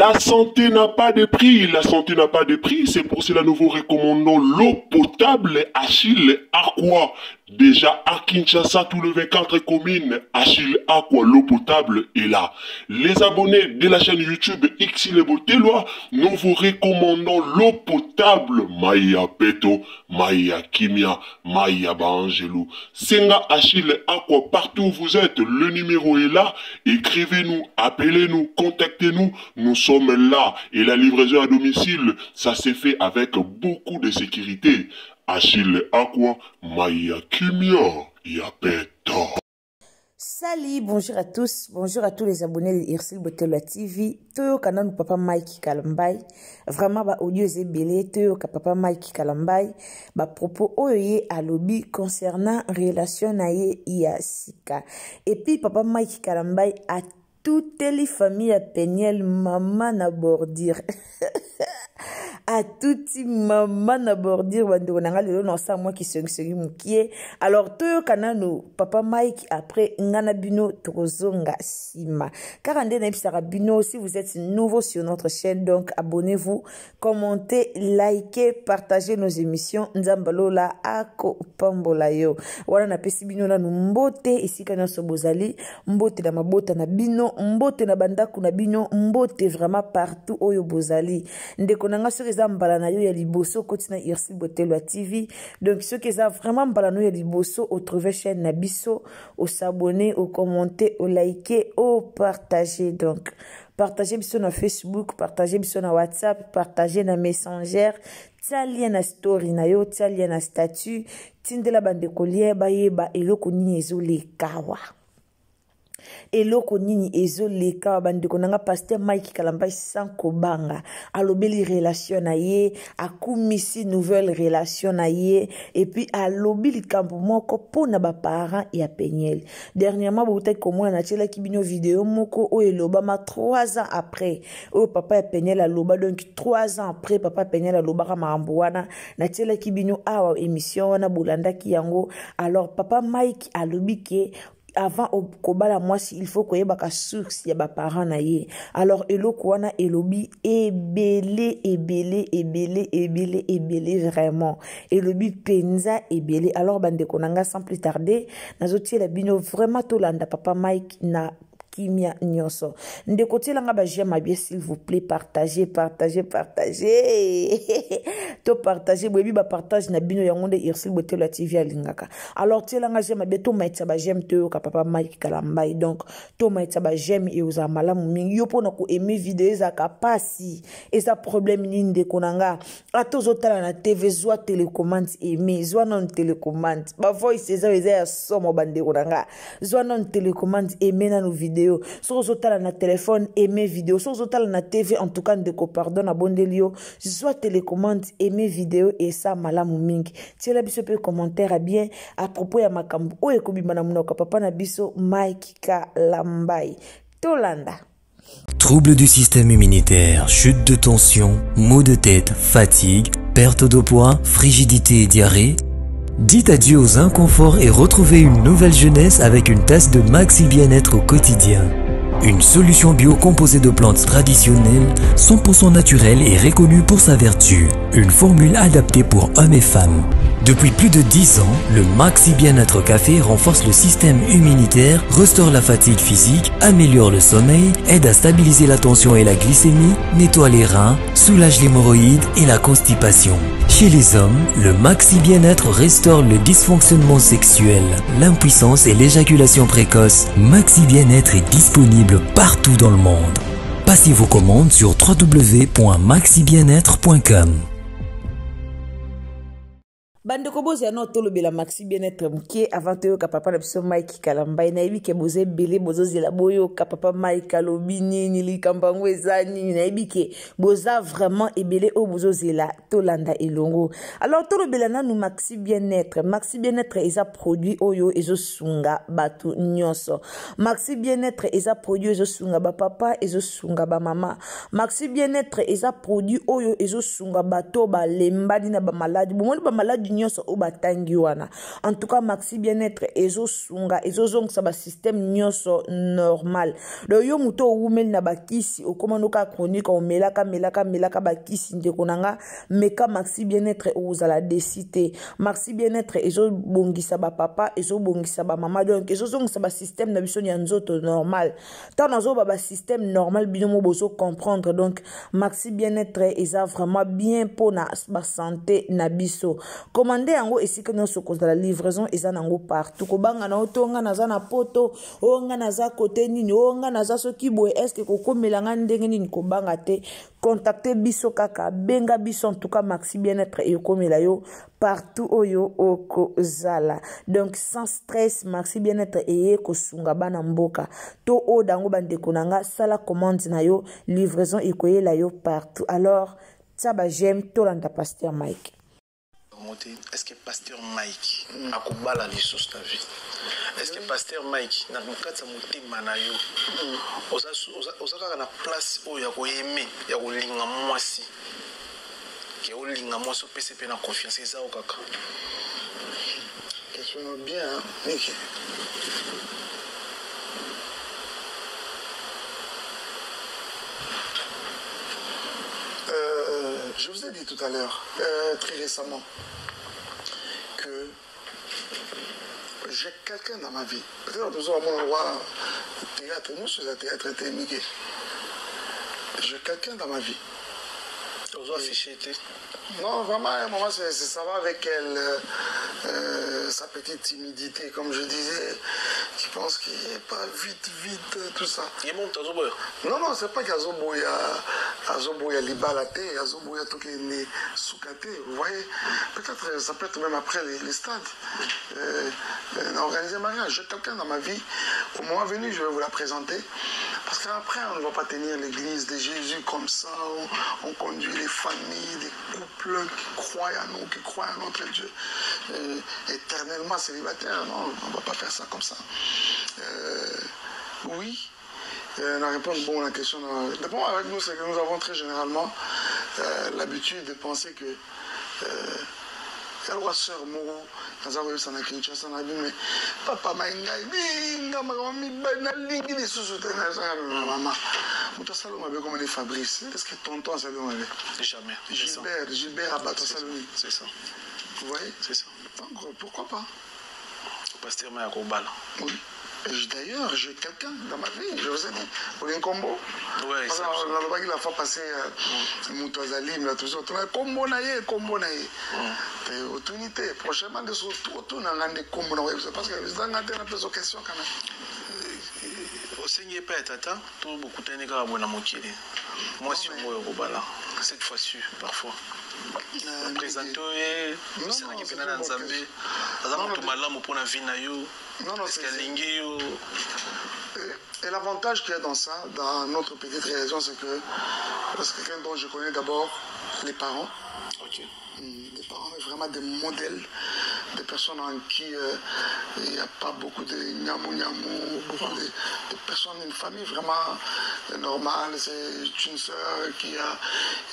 La santé n'a pas de prix, la santé n'a pas de prix, c'est pour cela nous vous recommandons l'eau potable Achille Aqua. Déjà à Kinshasa, tous les 24 communes, Achille Aqua, l'eau potable est là. Les abonnés de la chaîne YouTube Xile Botelwa, nous vous recommandons l'eau potable Maya Peto, Maya Kimia, Maya Bangelou. Senga Achille Aqua, partout où vous êtes, le numéro est là. Écrivez-nous, appelez-nous, contactez-nous, nous sommes là. Et la livraison à domicile, ça s'est fait avec beaucoup de sécurité. Achille Aqua, Maya Kimia, Yapeto. Salut, bonjour à tous les abonnés de Irsil Botelwa TV. Toyo kananu papa Mike Kalambay. Vraiment ba audio zebele toyo ka papa Mike Kalambay. Ba propos oye à lobby concernant relation na ye Yasika. Et puis papa Mike Kalambay a toutes les familles à Peniel maman na bordir. À toute maman na bordir bando nanga lelo na sa moi qui sengi mukie. Alors toyo kananu papa Mike après ngana bino tozonga sima. Car ande na bisara bino si vous êtes nouveau sur notre chaîne, donc abonnez-vous, commentez, likez, partagez nos émissions. Nzambalola ako pambola yo. Wana na pesi bino na mbote ici kana so bozali, mbote na mabota na bino, mbote na bandaku na bino, mbote vraiment partout oyo bozali. Ndeko nanga so mbala na yo ya liboso kotina Irsil Botelwa TV. Donc ceux qui ont vraiment mbala na yo ya liboso au trouver chaîne na biso, au s'abonner, au commenter, au liker, au partager. Donc partagez biso na Facebook, partagez biso na WhatsApp, partagez na Messenger, tia lien na story na yo, tia lien na statut, tindela bande kolie ba yeba eloko nini ezolekawa. Eloko nini ezoleka bandeko nanga pasteur Mike Kalambay sans kobanga alobeli relation na ye akumisi nouvelle relation na ye et puis alobeli kampo moko pona ba parents ya Peniel. Dernièrement boutaki komona na tela ki bino vidéo moko o elobama 3 ans après o papa ya Peniel aloba, donc 3 ans après papa Peniel aloba ka makambo wana na tela ki bino awa émission wana bolanda ki yango. Alors papa Mike alobi ke avant au kobala moi si il faut koyeba ka source ya ba parents na ye. Alors eloko wana elobi ebele vraiment elobi penza ebele. Alors bande konanga sans plus tarder nazoti la bino vraiment tolanda papa Mike na Kimia Nyoso. Ndeko tielanga ba j'aime bien s'il vous plaît, partagez. To partager boyebi ba partage na bino yango de Irsil Botelwa TV alingaka. Alors tielanga j'aime bien to maitsa ba j'aime to ka papa Mike Kalambay. Donc to maitsa ba j'aime e oza malamu mingi yo pona ko aimer vidéo za ka pasi et ça problème nini de konanga atozo tala na TV zwa télécommande aimer zwa non télécommande ba voice eza ya somo bande konanga zwa non télécommande aimer na no vidéo so zotala na téléphone aimer vidéo so zotala na TV en tout cas ndeko pardon abondelio zwa télécommande aimer vidéo et ça malamu mingi tiela biso pe commentaire bien à propos ya makambo oyo kobima na munoko papa na biso Mike Kalambay tolanda. Troubles du système immunitaire, chute de tension, maux de tête, fatigue, perte de poids, frigidité et diarrhée. Dites adieu aux inconforts et retrouvez une nouvelle jeunesse avec une tasse de Maxi Bien-être au quotidien. Une solution bio composée de plantes traditionnelles, 100% naturelle et reconnue pour sa vertu. Une formule adaptée pour hommes et femmes. Depuis plus de 10 ans, le Maxi Bien-être Café renforce le système immunitaire, restaure la fatigue physique, améliore le sommeil, aide à stabiliser la tension et la glycémie, nettoie les reins, soulage l'hémorroïde et la constipation. Chez les hommes, le Maxi Bien-être restaure le dysfonctionnement sexuel, l'impuissance et l'éjaculation précoce. Maxi Bien-être est disponible partout dans le monde. Passez vos commandes sur www.maxibienetre.com. Bande ko boze no tolo bela Maxi Bien-être mkie avant to ka papa na biso Mike Kalambay na ibi ke boze belé bozo zela boyo ka papa Mike Kalobini ni likambango ezani na ibi ke boza vraiment ebelé o bozo zela tolanda elongo. Alors tolo bela na nu Maxi Bien-être eza produit oyo ezo sunga batu nyonso. Maxi Bien-être eza produit ezo sunga ba papa ezo sunga ba mama. Maxi Bien-être eza produit oyo ezo sunga bato ba lembadi na ba maladi. Bomoni ba maladi nyonso o batangi wana. En tout cas maxi bien-être ezo sunga ezo zong sa ba système nyonso normal. Do yo muto umel na bakisi okomano ka chronique o melaka bakisi ndeko nanga meka maxi bien-être ozala décité. Maxi bien-être ezo bongisa ba papa ezo bongisa ba mama donc ezo zong sa ba système na biso ya nzoto normal. Tant nazo ba système normal binomo bozo comprendre donc maxi bien-être eza vraiment bien pour na ba santé na biso. Commander yango esika nyonso kozala livraison eza nango partout. Kobanga na otonga naza na poto, onga naza côté nini, onga naza soki boye est-ce que kokomela nga ndenge nini kobanga te. Contactez biso kaka, benga biso en tout cas maxi bien-être et komela yo partout oyo okozala. Donc sans stress maxi bien-être et kosunga bana mboka. To o dango bandeko nanga sala commande na yo, livraison ekoyela yo partout. Alors ça ba j'aime tolanda Pasteur Mike. Est-ce que Pasteur Mike a kubala les choses ta vie? Est-ce que Pasteur Mike na mukatsa mutima na yo oza na place o ya ko aimer ya ko linga mwasi ke o linga mwasi PCP na confiance eza o kaka? Question bien hein? Mike. Je vous ai dit tout à l'heure, très récemment, que j'ai quelqu'un dans ma vie. Peut-être que nous avons mon endroit théâtre, nous sommes à théâtre et j'ai quelqu'un dans ma vie. Vous affichez? Non, vraiment, à un moment, ça va avec elle, sa petite timidité, comme je disais, qui pense qu'il n'est pas vite, tout ça. Il monte à Zoboya? Non, c'est pas qu'à Zoboya Libalate, à Zoboya Tokene Soukate, vous voyez. Peut-être, ça peut être même après les stades. Organiser un mariage. J'ai quelqu'un dans ma vie, au moment venu, je vais vous la présenter. Parce qu'après, on ne va pas tenir l'église de Jésus comme ça, on conduit les familles, des couples qui croient à nous, qui croient à notre Dieu, éternellement célibataire. Non, on ne va pas faire ça comme ça. Oui, on répond bon à la question. Le bon avec nous, c'est que nous avons très généralement l'habitude de penser que la sœur Moro, quand on a Kinshasa, on a dit mais papa m'a maman. Comment est Fabrice? Est-ce que tonton ça jamais. Gilbert Abato Saloni. C'est ça. Vous voyez? C'est ça. Donc pourquoi pas? Pasteur Mayakobala. Oui. D'ailleurs, j'ai quelqu'un dans ma vie, je vous ai dit, pour un combo. Oui, c'est ça. On a la fois passé Moutouazalim, là, tout ça. On a combo naïe. Opportunité. Prochainement, de ce tout, on a des combos naïe. Parce que vous avez un peu de questions quand même. Au Seigneur Père Tata, tout beaucoup de nègres à bonne moitié. Moi, si on voit au bala, cette fois-ci, parfois. Présenter, c'est un qui vient dans Zambé. Et l'avantage qu'il y a dans ça, dans notre petite réalisation, c'est que c'est quelqu'un dont je connais d'abord les parents. Okay. Les parents, mais vraiment des modèles, des personnes en qui il n'y a pas beaucoup de nyamou, beaucoup de personnes, une famille vraiment normale. C'est une sœur qui a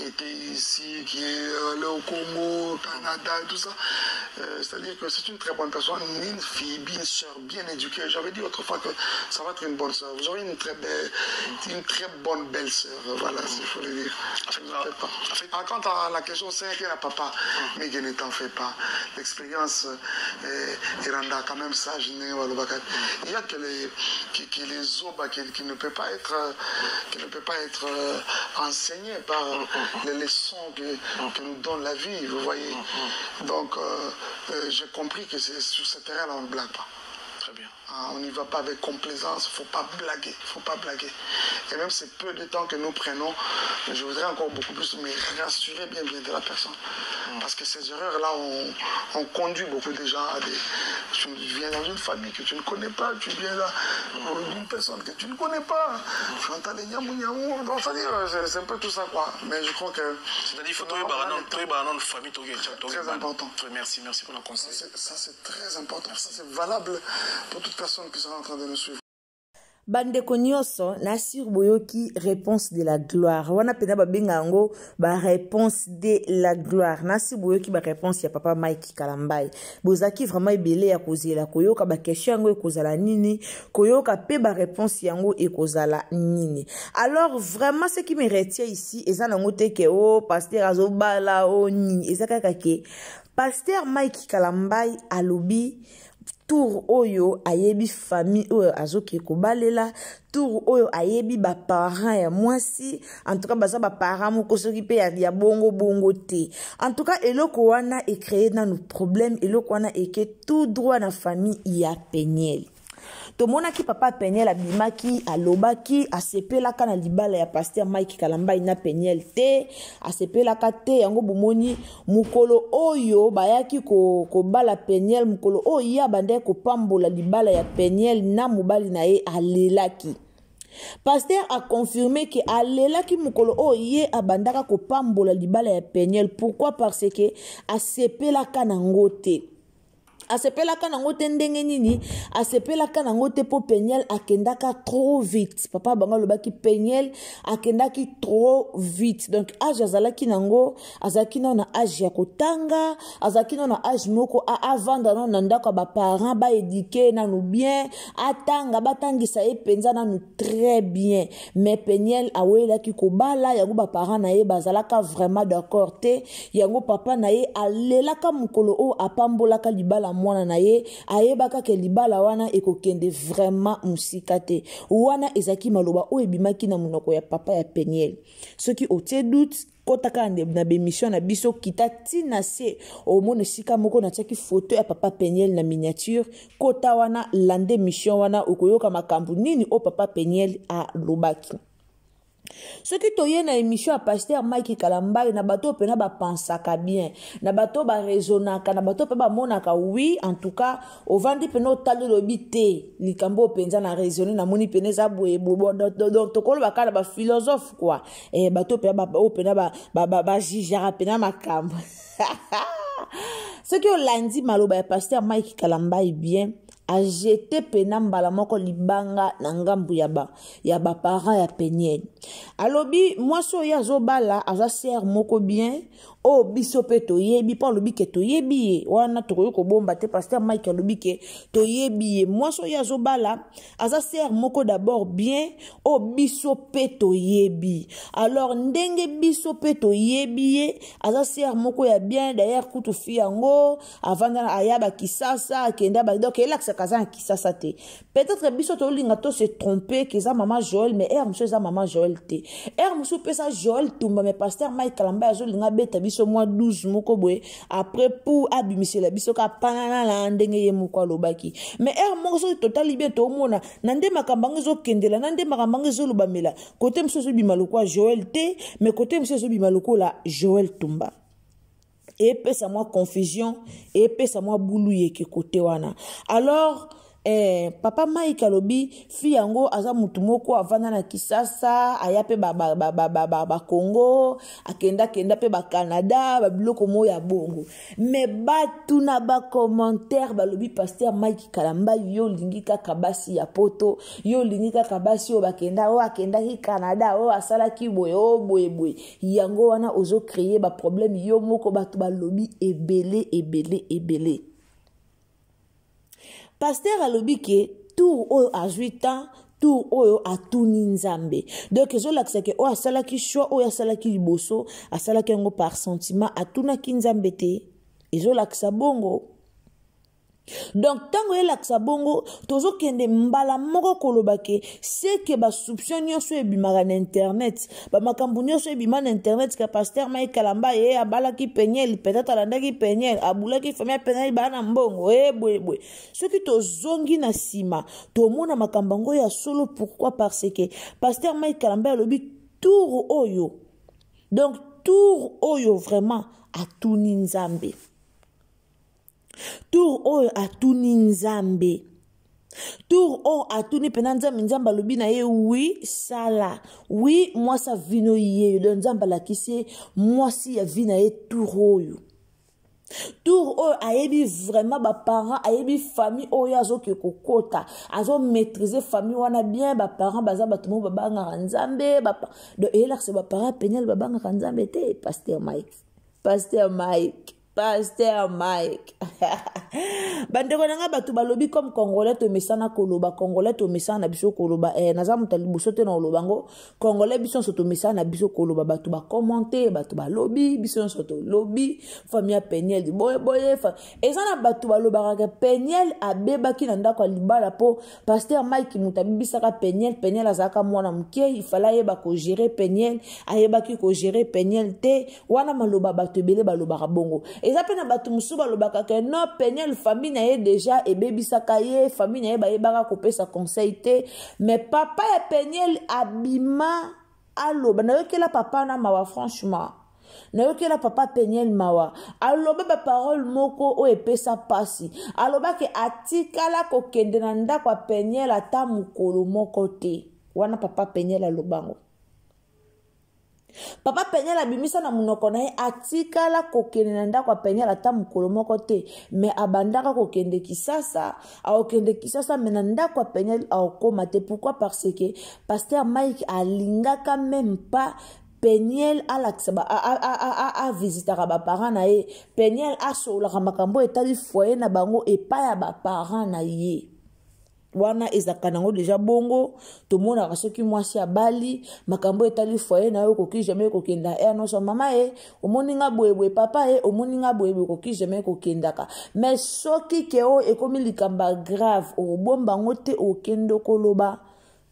été ici, qui est allée au Congo, au Canada, et tout ça. C'est-à-dire que c'est une très bonne personne, une fille, une sœur bien éduquée. J'avais dit autrefois que ça va être une bonne sœur. Vous aurez une très bonne belle sœur. Voilà, il faut le dire. Quant à la question, c'est qu'elle a papa. Mais ne t'en fais pas. L'expérience rend quand même sage. Il y a que les obas qui ne peut pas être enseignées par les leçons que nous donne la vie, vous voyez. Donc j'ai compris que c'est sur ce terrain-là on ne blague pas. Très bien. On n'y va pas avec complaisance, il ne faut pas blaguer. Et même ces peu de temps que nous prenons, je voudrais encore beaucoup plus me rassurer bien de la personne. Parce que ces erreurs-là ont conduit beaucoup de gens à des... Tu viens dans une famille que tu ne connais pas, tu viens là d'une personne que tu ne connais pas, tu entends les nyamou, donc c'est un peu tout ça quoi. Mais je crois que... C'est-à-dire qu'il faut une famille très important. Merci pour la conseil. Ça c'est très important, ça c'est valable pour toute personne qui sera en train de nous suivre. Bandeko nyonso na sur boyoki réponse de la gloire. Wana pena ba benga yango ba réponse de la gloire. Na sur boyoki ba réponse ya papa Mike Kalambai. Bozaki vraiment ebele ya kozela koyoka ba question yango ekozala nini, koyoka pe ba réponse yango ekozala nini. Alors vraiment ce qui me retient ici eza nango te ke o pasteur azobala o nini, eza kaka ke pasteur Mike Kalambai alobi tour oyo ayebi famille oyo azoki kobalela, tour oyo ayebi ba parents ya mwasi, en tout cas baza ba parents moko soki pe ya bongo te. En tout cas eloko wana e créé na nos problèmes, eloko wana e ke tout droit na famille ya Peniel. Tomona ki papa Peniel abimaki alobaki asepelaka na libala ya pasteur Mike Kalambai na Peniel te, asepelaka te yango bomoni mukolo oyo bayaki ko bala Peniel, mukolo oyo ya bande ko pambola libala ya Peniel na mobali na ye alelaki. Pasteur a confirmé que alelaki mukolo oyo ye abandaka ko pambola libala ya Peniel. Pourquoi? Parce que asepelaka nango te. Asepelaka nango te ndenge nini, asepelaka nango te po Peniel akendaka trop vite. Papa banga lobaki Peniel akendaki trop vite. Donc âge azalaki nango, azaki na âge ya kotanga, azaki na âge moko avanda na ndako ba parents ba éduquer na nous bien, atanga batangisa ye penza na nous très bien. Mais Peniel awelaki kobala yango ba parents na ye bazalaka vraiment d'accord te. Yango papa na ye alelaka mukolo o apambolaka libala mwana na ye ayebaka ke libala wana ekokende vraiment musika te. Wana ezaki maloba o ebimaki na munoko ya papa ya Peniel. Soki otie doute kotaka na bemission na biso kita tina se o mone sika moko na tiaki photo ya papa Peniel na miniature, kota wana lande mission wana okoyoka makambu nini o papa Peniel a lobaki. Ce qui toye na émission à pasteur Mike Kalambai na bato pena ba pensaka bien, na bato ba raisonnaka, na bato pe ba monaka oui, en tout cas au vandi pena talo lobité likambo penza na raisonner na moni peneza boye donc tokolo bakala ba philosophe quoi, et bato pe ba pena ba jijara pena makambo. Ce qui au lundi maloba ya pasteur Mike Kalambai bien a jeté penambala moko libanga na ngambu ya ba parents ya Peniel. Alobi mwaso ya zobala aza ser moko bien o biso pe toyebi pa lobi ke toyebi wana tokoyoko bomba te pasteur Mike alobi ke toyebi mwaso ya zobala aza ser moko d'abord bien o biso pe toyebi. Alors ndenge biso pe toyebi aza ser moko ya bien d'ailleurs kutu fi yango avanda ayaba kisasa akenda ba donc elaksa kaza kisasa te. Peut-être biso to linga to se tromper que za maman Joël mais monsieur za maman Joël te. Monsieur pe sa Joël tumba mais pasteur Mike Kalambai azo linga beta biso mois 12 moko boye après pour abimise la biso ka panana la ndenge ye moko lobaki. Mais moko so total bien to mona nande makambango zo kendela nande makambango zo lobamela. Côté monsieur zo bimaloko Joël te mais côté monsieur zo bimaloko la Joël tumba. Et pe sa moi confusion et pe sa moi boulou yeke côté wana. Alors papa Mike alobi fi yango aza mutu moko avanda na Kisasa aya pe ba Congo akenda pe ba Canada ba biloko mo ya bongo. Mais batu na ba commentaire balobi pasteur Mike Kalambai yo lingi kaka basi ya poto, yo lingi kaka basi o bakenda o akenda ki Canada o asala ki boye o boye yango wana ozo créer ba problème yo moko batu balobi ebele. Pasteur alobi ke tour oyo a 8 ans, tour oyo a tuni nzambe. Donc ezo lakisa ke o asala ki choix oyo asala ki liboso, asala ki yango par sentiment atuna ki nzambe te. Ezo lakisa bongo. Donc tango elakisa bongo tozo kende mbala moko kolobake c'est que ba soupçon nyonso ebimaka na internet ba makambu nyonso ebima na internet ka pasteur Mike Kalambai abalaki Peniel peut-être alandaki Peniel abulaki famille Peniel bana mbongo boye ce qui tozongi na sima to mona makambango ya solo. Pourquoi? Parce que pasteur Mike Kalambai lobi tour oyo, donc tour oyo vraiment atuni nzambe. Tour oyo atuni nzambe. Tour o atuni penanza nzamba lobi na ye oui sala. Oui moi sa vino ye le nzamba la kisi moi si ya vina ye tour oyo. tour oyo ayebi vraiment baparent ayebi famille oyo azoke kokota azo maîtriser famille wana bien baparent baza bato mo babangaka nzambe donc eyelaka se baparent Peniel babangaka nzambe te Pasteur Mike bandeko nanga bato balobi comme congolais to mesana koloba congolais to mesana biso koloba naza mutali biso te na olobango congolais biso so to mesana biso koloba bato ba commenter bato balobi biso so to lobi famille Peniel di boye ezana bato balobaka Peniel abebaki na ndako libala po Pasteur Mike mutabi bisaka Peniel azaka mwana muke il fallait yeba ko gérer Peniel ayebaki ko gérer Peniel te wana maloba bato ebele balobaka bongo eza pe na bato musu balobaka ke no Peniel famille na ye déjà ebebisaka ye famille na ye bayebaka kopesa conseil te mais papa ya Peniel abima aloba nayokela papa na mawa franchement nayokela papa Peniel mawa aloba ba parole moko o epesa pasi aloba ke atikala kokende na ndako ya Peniel ata mukolo moko te wana papa Peniel alobango papa Peniel abimisa na munoko na ye atikala kokende na ndako ya Peniel ata mukolo moko te mais abandaka kokende Kisasa aokende Kisasa mais na ndako ya Peniel aokoma te pourquoi parce que Pasteur Mike alingaka même pas Peniel a visitaka ba parents na ye Peniel asolaka makambo etali foyer na bango epai ya ba parents na ye wana ezaka nango déjà bongo to mona kasoki mwasi ya bali makambo etali foyer na yo koki jamais kokenda no so mama omoninga boyeboye papa omoninga boyeboye koki jamais kokendaka mais soki ke o ekomi likamba grave obomba ngote okendo koloba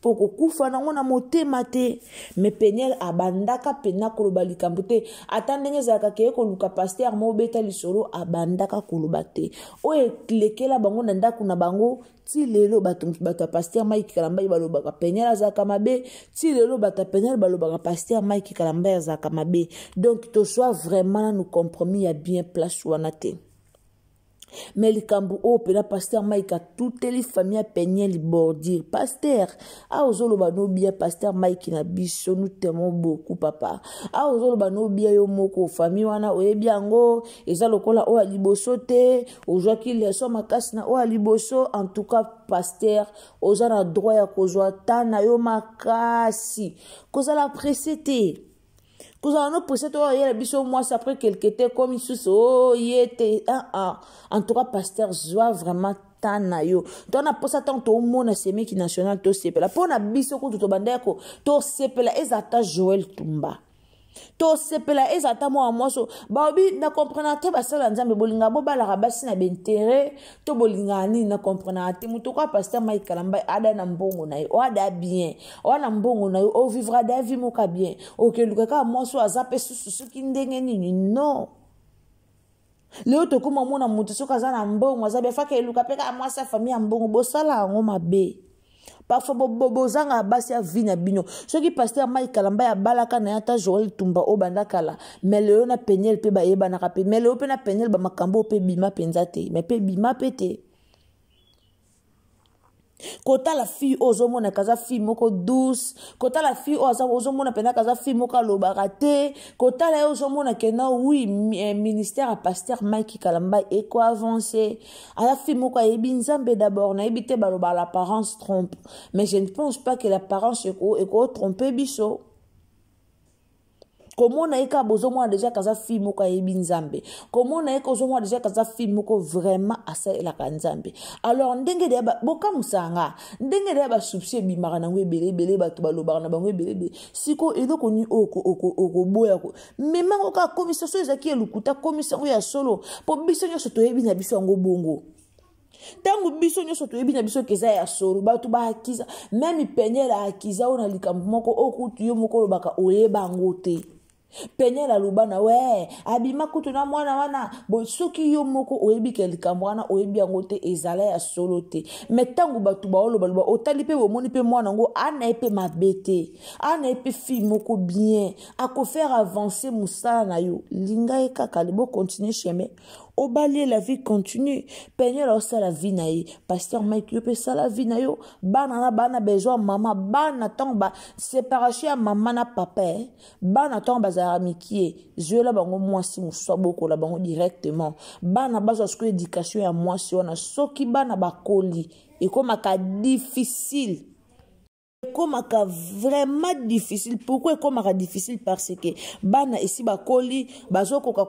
poko kufa nango na motema te mais Peniel abandaka pena koloba likambo te ata ndenge zaka ke koluka Pasteur mo beta lisolo abandaka koloba te o eklekela bango na ndako na bango ti lelo bato Pasteur Mike Kalamba balobaka Peniel azaka mabe ti lelo bato Peniel balobaka Pasteur Mike Kalamba azaka mabe donc to soit vraiment nous compromis ya bien place wana te mais le cambo pena Pasteur Mike a toutes les familles Peniel bordir Pasteur ozoloba no bien Pasteur Mike na biso nous t'aimons beaucoup papa ozoloba no bien yo moko famille wana oyebiango eza lokola o aliboso te ozwaki leso makasi na o aliboso en tout cas Pasteur oza na droit ya kozwa tana yo makasi kozala pressé te kozala no pressé to yela biso moi après quelque temps comme sous yete en tout cas Pasteur joie vraiment tana yo donc na posa tant to mona semeki national to sepela pona biso ko to bandeko to sepela ezata Joël Tumba to sepela ezata moi so baobi na comprendre te basala nzambe bolinga bo bala rabasi na bentere to bolinga ni na comprendre te muto kwa Pasteur Mike Kalamba ada na mbongo na yo ada bien wana mbongo na yo o vivra da vie moka bien OK lukaka moi so azape susu kindenge nini non leo to kuma mona mutu so kaza na mbongo azabe faka eluka peka moi sa famille mbongo bosala ngo mabe parfois bozanga basi ya vie na bino soki Pasteur Mike Kalamba ya balaka na ata Joël Tumba o bandakala mais leo na Peniel pe ba yeba na kape mais leo pe na Peniel ba makambo pe bima penza te mais pe bima pete kota la fille ozomona kaza fille moko douce kota la fille ozomona pena kaza fille moko lobaka te kota la ozomona kena oui ministère à Pasteur Mike Kalamba eko avancé ala fille moko yebi nzambe d'abord na yebite baloba l'apparence trompe mais je ne pense pas que l'apparence eko tromper biso comment on a eka bozomo déjà kaza fille moko yebi nzambe comment on a eka bozomo déjà kaza fille moko vraiment asa la kanzambe alors ndenge de boka musanga ndenge de ba soupçon bimara na ngwe bato balobaka na bangwe belebe siko eloko ni oko boya ko mais mango ka commission ezaki elukuta commission ya solo po biso nyoso to yebi na biso ngo bongo tangu biso nyoso to yebi na biso keza ya solo bato ba akiza même Peniel akiza ona likambo moko okutu yo moko lobaka oyeba ngote Peniel alubana we abima kutu na mwana wana bo soki yo moko oyebi ke likambo wana oyebi yango te ezala ya solo te mais tangu batu baoloba otali pe bomoni pe mwana ngo ana epe mabete ana epe fille moko bien ako faire avancer musala na yo linga ekaka libo continuer chemin obalier la vie continue Peniel osa la vie na ye Pasteur Mike yo pe sa la vie na yo bana besoin mama bana tong ba séparation ya mama na papa bana tong ba bozara mikie zoela bango mwasi mususu abokola bango directement bana bazwa siko éducation ya mwasi wana soki bana bakoli ekomaka difficile ekomaka vraiment difficile. Pourquoi ekomaka difficile? Parce que bana esi bakoli bazokoka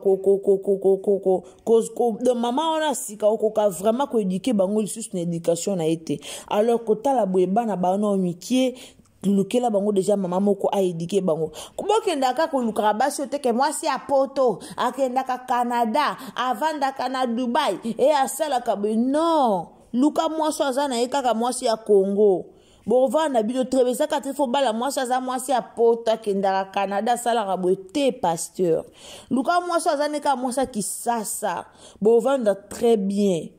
de maman wana sika okoka vraiment koéduquer bango lisusu na éducation na ete alors kotala boye bana bana mikie lukela bango déjà maman moko a éduqué bango bokendaka kolukaka basi oteke mwasi ya poto akendaka Canada avandaka na Dubai e asalaka boye non luka mwasi aza na ye kaka mwasi ya Congo bovana bino trebesaka te fo bala mwasi aza mwasi ya poto akendaka Canada asalaka boye te pasteur luka mwasi aza neka mwasi ya Kisasa bovanda très bien.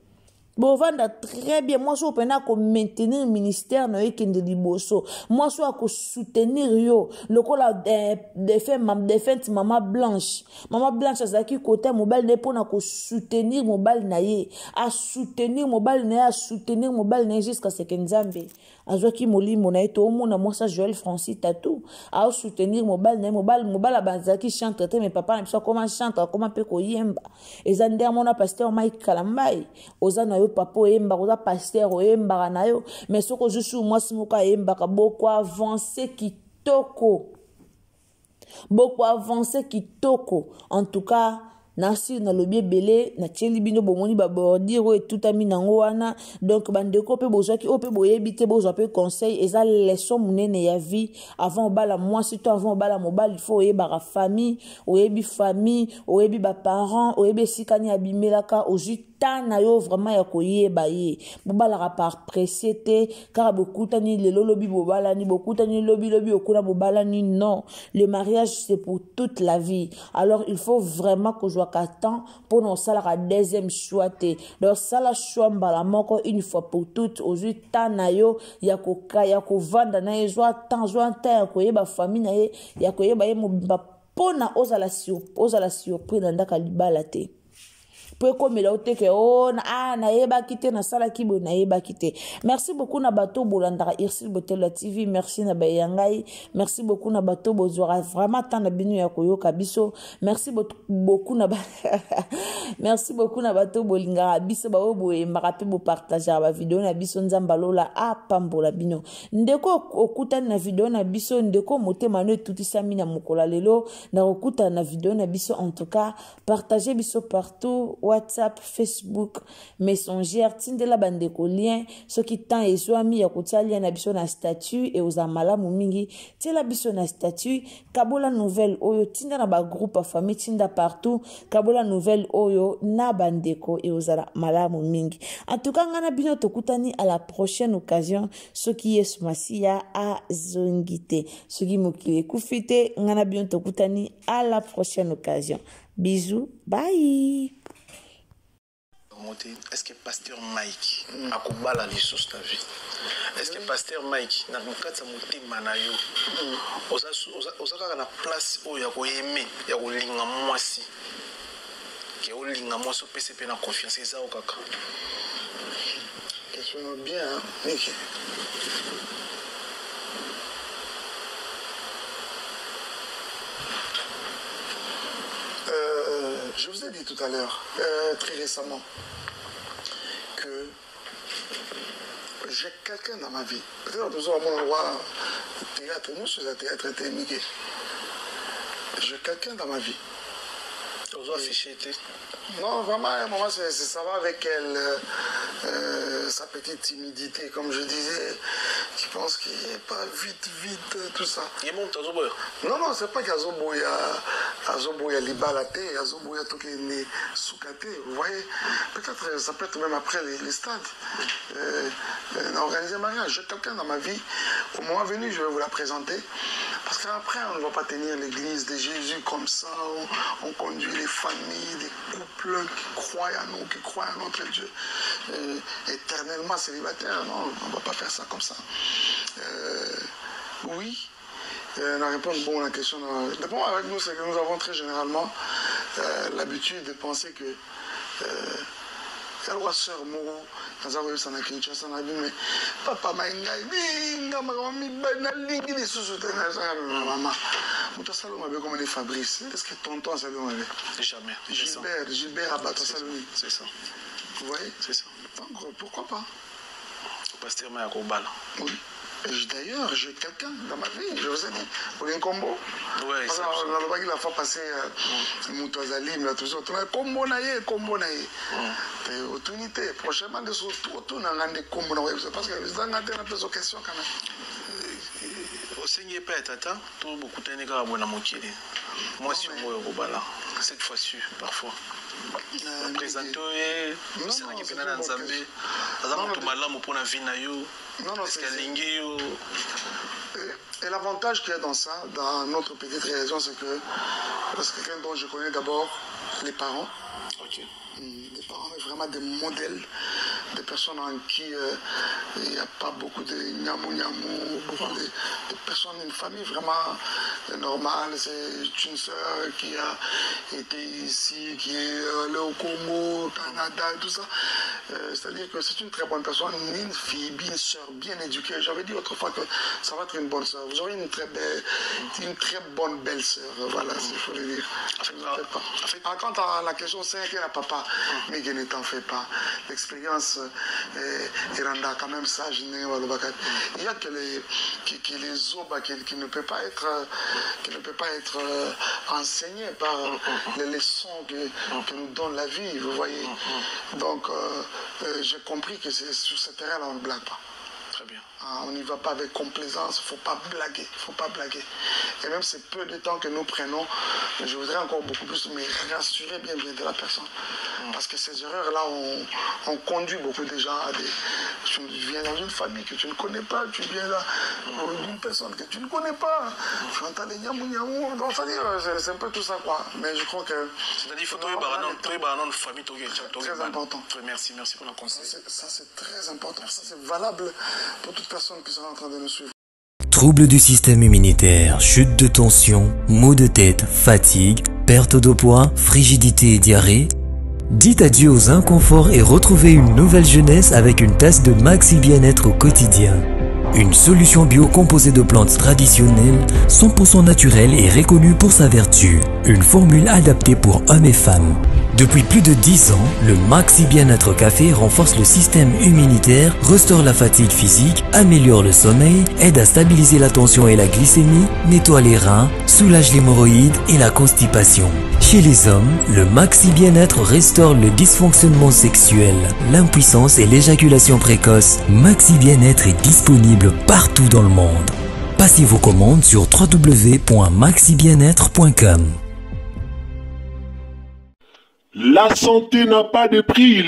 Bon, vendre très bien. Moi, je suis pour maintenir le ministère na ekende liboso. Moi, je suis pour soutenir yo. Le cola défense maman blanche. Maman blanche azaki côté mobile ne pour na ko soutenir mobile na ye. A soutenir mobile na ye, a soutenir mobile na jusqu'à ce que Nzambe. Azoki molimo na eto omona moi ça Joël Francis Tatou. A soutenir mobile na mobile abanzaki chante te mais papa na biso comment chante comment pe ko yemba. Ezande mona pasteur Mike Kalambai. Ozana papa oyemba oza pasteur oyemba na yo mais soko juste mwasi moko ayemba ka beaucoup avancé kitoko en tout cas nasi na lobi belé na tieli bino bomoni ba bordir et tout ami nango wana donc bandeko pe bozaki o pe boyebi te bozwa pe conseil eza leçon munene ya vie avant bala mwasi to avant bala mobile il faut oyeba ka famille oyebi ba parents oyebi sikani abimelaka ozu na yo vraiment ya koyeba ye bobala par précité car bokutani lelo lobi bobala ni bokutani lobi okuna bobala ni non le mariage c'est pour toute la vie alors il faut vraiment que je sois temps pour non ça la deuxième choix te donc ça la choix mbala moko une fois pour toutes aujourd'hui na yo ya ko vanda na ye joie temps ya koyeba famille na ye ya koyeba ye mobimba pona ozala surprise ndaka libala te. Merci beaucoup na bato bolandaka Irsil Botelo TV, merci na bayangai, merci beaucoup na bato bozora vraiment tant na binu ya koyoka biso, merci beaucoup na merci beaucoup na bato bolingaka biso ba boye marape bo partager ba vidéo na biso nzambalola a pambola bino ndeko okutana na vidéo na biso ndeko motema no tutisami na mokola lelo na okutana na vidéo na biso en tout cas partagez biso partout WhatsApp, Facebook, Messenger, tindela bandeko lien, ce qui tant ezwami ya kotia lien na biso na statut et aux amala mumingi, tela biso na statut, kabola nouvelle oyo tinda na ba groupe a famille tinda partout, kabola nouvelle oyo na bandeko et aux amala mumingi. En tout cas, ngana bino tokutani à la prochaine occasion, ce qui est sumasiya a zongite, ce qui mokile kufite, ngana bino tokutani à la prochaine occasion. Bisous, bye. Est-ce que pasteur Mike a kubala les sous ta vie? Est-ce que pasteur Mike na mukatsa mutima na yo oza na place o ya ko aimer ya ko linga mwasi ke o linga mwasi pese pe na confiance eza o kaka question bien Mike. Je vous ai dit tout à l'heure, très récemment, que j'ai quelqu'un dans ma vie. Peut-être que nous avons un endroit théâtre, nous sommes un théâtre technique. J'ai quelqu'un dans ma vie. Non, vraiment, à un moment, ça va avec elle, sa petite timidité, comme je disais, qui pense qu'il n'est pas vite, tout ça. Non, c'est pas qu'Azoboya Libalate, Azoboya Tokene Soukate, vous voyez, peut-être, ça peut être même après les stades, organiser un mariage. J'ai quelqu'un dans ma vie, au moment venu, je vais vous la présenter, parce qu'après, on ne va pas tenir l'église de Jésus comme ça, on conduit les familles, des couples qui croient à nous, qui croient à notre Dieu, éternellement célibataire. Non, on ne va pas faire ça comme ça. Oui, la réponse bon à la question. D'abord, avec nous, c'est que nous avons très généralement l'habitude de penser que la sœur Moro, quand on a vu Kinshasa, on a dit, mais papa m'a dit, maman, Moto Salon avait comme Fabrice. Est-ce que tonton Salon avait? Jamais. Gilbert Abato Saloni. C'est ça. Vous voyez? C'est ça. Donc pourquoi pas? Pasteur Mayakobala. Oui. D'ailleurs, j'ai quelqu'un dans ma vie, je vous ai dit, pour un combo. Oui, parce qu'on a la fois passé Moutazalim, là, tout ça. On a combo naïe. Opportunité. Prochainement, de ce tout, on a des combos. Parce que vous avez des questions quand même. Au Seigneur Père Tata, tout beaucoup de temps, on a moqué. Moi, si on voit Kobala, cette fois-ci, parfois. Présenter, c'est là qui est dans Zambé. Et l'avantage qu'il y a dans ça, dans notre petite région, c'est que c'est quelqu'un dont je connais d'abord les parents. Okay. Les parents sont vraiment des modèles, des personnes en qui il n'y a pas beaucoup de nyamou, beaucoup de personnes, une famille vraiment normale. C'est une sœur qui a été ici, qui est allée au Congo, au Canada, tout ça. C'est-à-dire que c'est une très bonne personne, une fille, une sœur bien éduquée. J'avais dit autrefois que ça va être une bonne sœur. Vous aurez une très bonne belle sœur. Voilà, il faut le dire. Quant à la question, c'est qu'elle a papa, mais je ne t'en fais pas. L'expérience rend quand même sage. Il y a que les obas qui ne peut pas être enseignées par les leçons que nous donne la vie, vous voyez. Donc, j'ai compris que sur ce terrain-là, on ne blague pas. Très bien. On n'y va pas avec complaisance, il ne faut pas blaguer. Et même ces peu de temps que nous prenons, je voudrais encore beaucoup plus me rassurer bien de la personne. Parce que ces erreurs-là ont conduit beaucoup de gens à des... Tu viens dans une famille que tu ne connais pas, tu viens là d'une personne que tu ne connais pas, tu entends les nyamou, donc c'est un peu tout ça quoi. Mais je crois que... C'est-à-dire qu'il faut trouver une famille. Très important. Merci pour la conseil. Ça c'est très important, ça c'est valable pour toute personne qui sera en train de nous suivre. Troubles du système immunitaire, chute de tension, maux de tête, fatigue, perte de poids, frigidité et diarrhée. Dites adieu aux inconforts et retrouvez une nouvelle jeunesse avec une tasse de Maxi Bien-être au quotidien. Une solution bio composée de plantes traditionnelles, 100% naturelle et reconnue pour sa vertu. Une formule adaptée pour hommes et femmes. Depuis plus de 10 ans, le Maxi Bien-être Café renforce le système immunitaire, restaure la fatigue physique, améliore le sommeil, aide à stabiliser la tension et la glycémie, nettoie les reins, soulage l'hémorroïde et la constipation. Chez les hommes, le Maxi Bien-être restaure le dysfonctionnement sexuel, l'impuissance et l'éjaculation précoce. Maxi Bien-être est disponible partout dans le monde. Passez vos commandes sur www.maxibienêtre.com. La santé n'a pas de prix,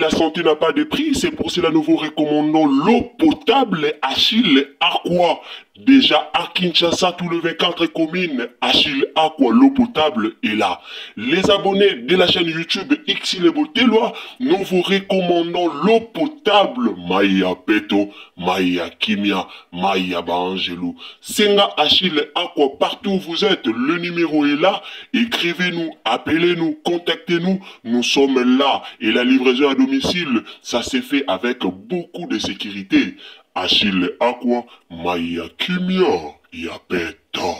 c'est pour cela nous vous recommandons l'eau potable Achille Aqua. Déjà à Kinshasa, tous les 24 communes, Achille Aqua, l'eau potable est là. Les abonnés de la chaîne YouTube Xile Boteloa, nous vous recommandons l'eau potable Maya Peto, Maya Kimia, Maya Bangelou. Senga Achille Aqua, partout où vous êtes, le numéro est là. Écrivez-nous, appelez-nous, contactez-nous. Nous sommes là et la livraison à domicile, ça s'est fait avec beaucoup de sécurité. Achille Aqua, Maya Kimia, Yapeto.